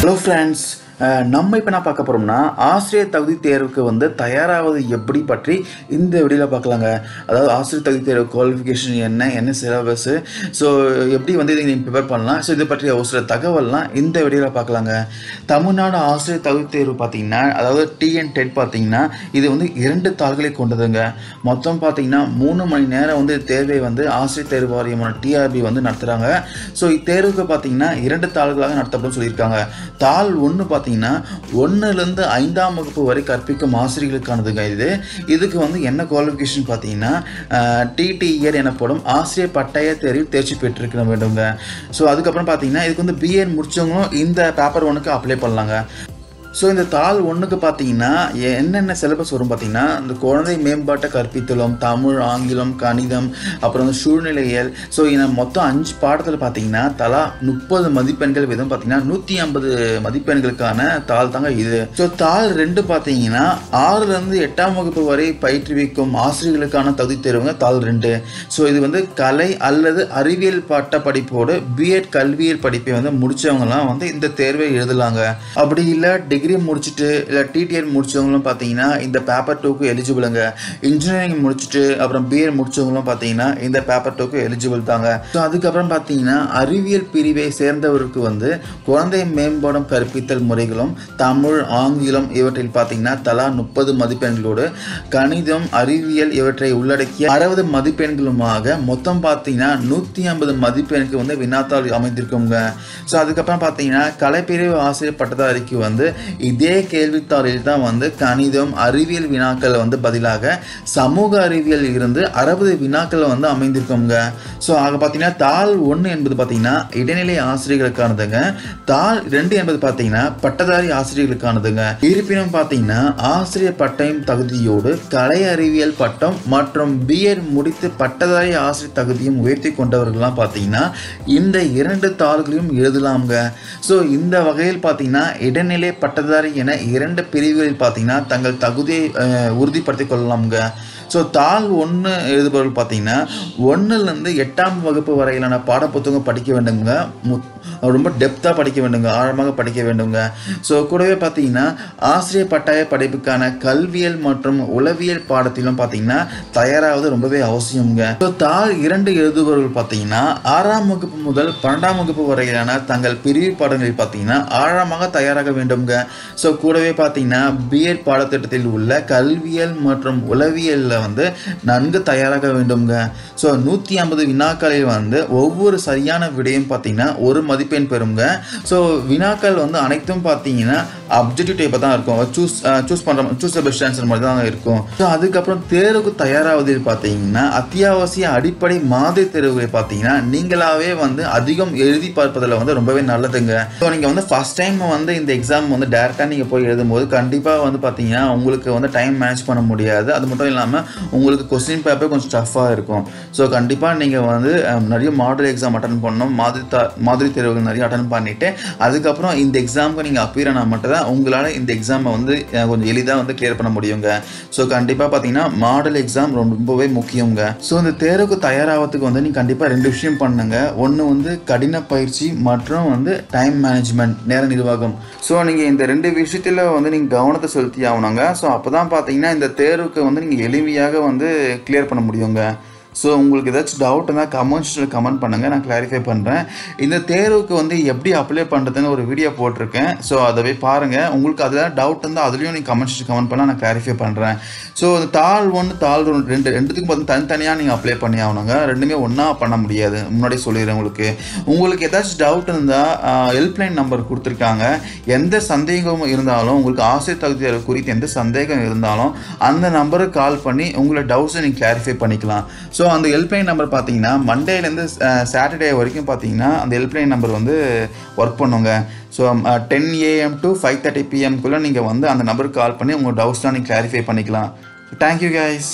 Hello friends, நம்ம இப்போ என்ன பார்க்க போகிறோம்னா ஆசிரியர் தகுதி தேர்வுக்கு வந்து தயாராவது எப்படி பற்றி இந்த வீடியோவில் பார்க்கலாங்க. அதாவது ஆசிரியர் தகுதி தேர்வு குவாலிஃபிகேஷன் என்ன சிலபஸ், ஸோ எப்படி வந்து இதை நீங்கள் ப்ரிப்பேர் பண்ணலாம், ஸோ இதை பற்றி ஒரு சில தகவல்லாம் இந்த வீடியோவில் பார்க்கலாங்க. தமிழ்நாடு ஆசிரியர் தகுதி தேர்வு பார்த்தீங்கன்னா, அதாவது டிஎன் டெட் பார்த்தீங்கன்னா இது வந்து 2 தாள்களை கொண்டதுங்க. மொத்தம் பார்த்தீங்கன்னா 3 மணி நேரம் வந்து தேர்வை வந்து ஆசிரியர் தேர்வு வாரியமான டிஆர்பி வந்து நடத்துகிறாங்க. ஸோ இத்தேர்வுக்கு பார்த்தீங்கன்னா 2 தாள்களாக நடத்தப்படும் சொல்லியிருக்காங்க. தாள் 1 பார்த்தீங்கன்னா 1லேருந்து 5ஆம் வகுப்பு வரை கற்பிக்கும் ஆசிரியர்களுக்கானதுங்க. இதுக்கு வந்து என்ன குவாலிஃபிகேஷன் பார்த்தீங்கன்னா டிடிஆர் எனப்படும் ஆசிரியர் பட்டய தேர்வில் தேர்ச்சி பெற்றிருக்க வேண்டுங்க. ஸோ அதுக்கப்புறம் பார்த்தீங்கன்னா இதுக்கு வந்து பிஎட் முடிச்சவங்களும் இந்த பேப்பர் 1க்கு அப்ளை பண்ணலாங்க. ஸோ இந்த தாள் 1க்கு பார்த்தீங்கன்னா என்னென்ன சிலபஸ் வரும் பார்த்தீங்கன்னா, இந்த குழந்தை மேம்பாட்டை கற்பித்தலும், தமிழ், ஆங்கிலம், கணிதம், அப்புறம் வந்து சூழ்நிலையியல். ஸோ இந்த மொத்தம் 5 பாடத்தில் பார்த்தீங்கன்னா தலா 30 மதிப்பெண்கள் வீதம் பார்த்தீங்கன்னா 150 மதிப்பெண்களுக்கான தாள் தாங்க இது. ஸோ தாள் 2 பார்த்தீங்கன்னா 6லேருந்து 8ஆம் வகுப்பு வரை பயிற்றுவிக்கும் ஆசிரியர்களுக்கான தகுதி தேர்வுங்க தாள் 2. ஸோ இது வந்து கலை அல்லது அறிவியல் பட்ட படிப்போடு பிஎட் கல்வியியல் படிப்பை வந்து முடித்தவங்கலாம் வந்து இந்த தேர்வை எழுதலாங்க. அப்படி இல்லை டிகிரி முடிச்சுட்டு இல்லை டிடிஆர் முடிச்சவங்களும் பார்த்தீங்கன்னா இந்த பேப்பர் 2க்கு எலிஜிபிளுங்க. இன்ஜினியரிங் முடிச்சுட்டு அப்புறம் பிஎட் முடிச்சவங்களும் பார்த்தீங்கன்னா இந்த பேப்பர் 2க்கு எலிஜிபிள் தாங்க. ஸோ அதுக்கப்புறம் பார்த்தீங்கன்னா அறிவியல் பிரிவை சேர்ந்தவருக்கு வந்து குழந்தை மேம்பாடும் கற்பித்தல் முறைகளும், தமிழ், ஆங்கிலம் இவற்றில் பார்த்தீங்கன்னா தலா 30 மதிப்பெண்களோடு, கணிதம், அறிவியல் இவற்றை உள்ளடக்கிய 60 மதிப்பெண்களுமாக மொத்தம் பார்த்தீங்கன்னா 150 மதிப்பெண்ணுக்கு வந்து வினாத்தாள் அமைந்திருக்குங்க. ஸோ அதுக்கப்புறம் பார்த்தீங்கன்னா கலைப்பிரிவு ஆசிரியர் பட்டதாரிக்கு வந்து இதே கேள்வித்தாளில் தான் வந்து கணிதம், அறிவியல் வினாக்கள் வந்து பதிலாக சமூக அறிவியல் இருந்து 60 வினாக்கள் வந்து அமைந்திருக்குங்க. ஸோ ஆக பார்த்தீங்கன்னா தாள் 1 என்பது பார்த்தீங்கன்னா இடைநிலை ஆசிரியர்களுக்கானதுங்க. தாள் 2 என்பது பார்த்தீங்கன்னா பட்டதாரி ஆசிரியர்களுக்கானதுங்க. இருப்பினும் பார்த்தீங்கன்னா ஆசிரியர் பட்டம் தகுதியோடு கலை அறிவியல் பட்டம் மற்றும் பிஎட் முடித்து பட்டதாரி ஆசிரியர் தகுதியும் உயர்த்தி கொண்டவர்கள்லாம் பார்த்தீங்கன்னா இந்த 2 தாள்களையும் எழுதலாம்ங்க. ஸோ இந்த வகையில் பார்த்தீங்கன்னா இடைநிலை பட்டதாரி என 2 பிரிவுகளில் பார்த்தீங்கன்னா தங்கள் தகுதியை உறுதிப்படுத்திக் கொள்ளலாம்ங்க. ஸோ தாள் 1 எழுதுபவர்கள் பார்த்தீங்கன்னா 1லேருந்து 8ஆம் வகுப்பு வரையிலான பாடப்புத்தகம் படிக்க வேண்டுங்க. ரொம்ப டெப்த்தாக படிக்க வேண்டுங்க, ஆழமாக படிக்க வேண்டுங்க. ஸோ கூடவே பார்த்தீங்கன்னா ஆசிரியர் பட்டய படிப்புக்கான கல்வியல் மற்றும் உளவியல் பாடத்திலும் பார்த்தீங்கன்னா தயாராவது ரொம்பவே அவசியங்க. ஸோ தாள் 2 எழுதுபவர்கள் பார்த்தீங்கன்னா 6ஆம் வகுப்பு முதல் 12ஆம் வகுப்பு வரையிலான தங்கள் பிரிவு பாடங்களில் பார்த்தீங்கன்னா ஆழமாக தயாராக வேண்டுங்க. ஸோ கூடவே பார்த்தீங்கன்னா பிஎட் பாடத்திட்டத்தில் உள்ள கல்வியல் மற்றும் உளவியலில் வந்து நன்கு தயாராக வேண்டுங்க. ஸோ 150 வினாக்களில் வந்து ஒவ்வொரு சரியான விடையும் பார்த்தீங்கன்னா 1 மதிப்பெண் பெறுங்க. ஸோ வினாக்கள் வந்து அனைத்தும் பார்த்தீங்கன்னா அப்ஜெக்டிவ் டைப்பாக தான் இருக்கும். சூஸ் பெஸ்ட் ஆன்சர் மாதிரி தான் இருக்கும். ஸோ அதுக்கப்புறம் தேர்வுக்கு தயாராவதில் பார்த்தீங்கன்னா அத்தியாவசிய அடிப்படை மாதிரி தேர்வுகளை பார்த்தீங்கன்னா நீங்களாவே வந்து அதிகம் எழுதி பார்ப்பதில் வந்து ரொம்பவே நல்லதுங்க. ஸோ நீங்கள் வந்து ஃபர்ஸ்ட் டைம் வந்து இந்த எக்ஸாம் வந்து டேரெக்டாக நீங்கள் போய் எழுதும்போது கண்டிப்பாக வந்து பார்த்தீங்கன்னா உங்களுக்கு வந்து டைம் மேனேஜ் பண்ண முடியாது. அது மட்டும் இல்லாமல் உங்களுக்கு கொஸ்டின் பேப்பர் கொஞ்சம் டஃப்பாக இருக்கும். ஸோ கண்டிப்பாக நீங்கள் வந்து நிறைய மாடல் எக்ஸாம் அட்டன் பண்ணணும், மாதிரி தேர்வுகள் நிறைய அட்டன் பண்ணிவிட்டு அதுக்கப்புறம் இந்த எக்ஸாமுக்கு நீங்கள் அப்பியர் ஆனால் மட்டும் தான் உங்களால் இந்த எக்ஸாமை வந்து கொஞ்சம் எளிதாக வந்து கிளியர் பண்ண முடியுங்க. ஸோ கண்டிப்பாக பார்த்தீங்கன்னா மாடல் எக்ஸாம் ரொம்பவே முக்கியங்க. ஸோ இந்த தேர்வுக்கு தயாராகிறதுக்கு வந்து நீங்கள் கண்டிப்பாக 2 விஷயம் பண்ணுங்க. ஒன்று வந்து கடின பயிற்சி மற்றும் வந்து டைம் மேனேஜ்மெண்ட், நேர நிர்வாகம். ஸோ நீங்கள் இந்த 2 விஷயத்தில் வந்து நீங்கள் கவனத்தை செலுத்தி ஆகணுங்க. ஸோ அப்போ தான் பார்த்தீங்கன்னா இந்த தேர்வுக்கு வந்து நீங்கள் எளிமையாக வந்து கிளியர் பண்ண முடியுங்க. ஸோ உங்களுக்கு ஏதாச்சும் டவுட் இருந்தால் கமெண்ட் பண்ணுங்கள், நான் கிளாரிஃபை பண்ணுறேன். இந்த தேர்வுக்கு வந்து எப்படி அப்ளை பண்ணுறதுன்னு ஒரு வீடியோ போட்டிருக்கேன். ஸோ அதை போய் பாருங்கள். உங்களுக்கு அதில் டவுட் இருந்தால் அதுலேயும் நீங்கள் கமெண்ட் பண்ணால் நான் கிளாரிஃபை பண்ணுறேன். ஸோ இந்த தாள் 1 தாள் 2 ரெண்டுத்துக்கும் பார்த்து தனித்தனியாக நீங்கள் அப்ளை பண்ணி ஆகணுங்க. ரெண்டுமே ஒன்றா பண்ண முடியாது. முன்னாடி சொல்லிடுறேன். உங்களுக்கு ஏதாச்சும் டவுட் இருந்தால் ஹெல்ப்லைன் நம்பர் கொடுத்துருக்காங்க. எந்த சந்தேகமும் இருந்தாலும், உங்களுக்கு ஆசிரியர் தகுதி தேர்வு குறித்து எந்த சந்தேகம் இருந்தாலும் அந்த நம்பருக்கு கால் பண்ணி உங்களோட டவுட்ஸை நீங்கள் கிளாரிஃபை பண்ணிக்கலாம். ஸோ அந்த ஹெல்ப்லைன் நம்பர் பார்த்தீங்கன்னா மண்டேலேருந்து சாட்டர்டே வரைக்கும் பார்த்தீங்கன்னா அந்த ஹெல்ப்லைன் நம்பர் வந்து ஒர்க் பண்ணுங்க. ஸோ 10 AM to 5:30 PM நீங்கள் வந்து அந்த நம்பருக்கு கால் பண்ணி உங்கள் டவுட்ஸ்லாம் நீங்கள் கிளாரிஃபை பண்ணிக்கலாம். Thank you guys.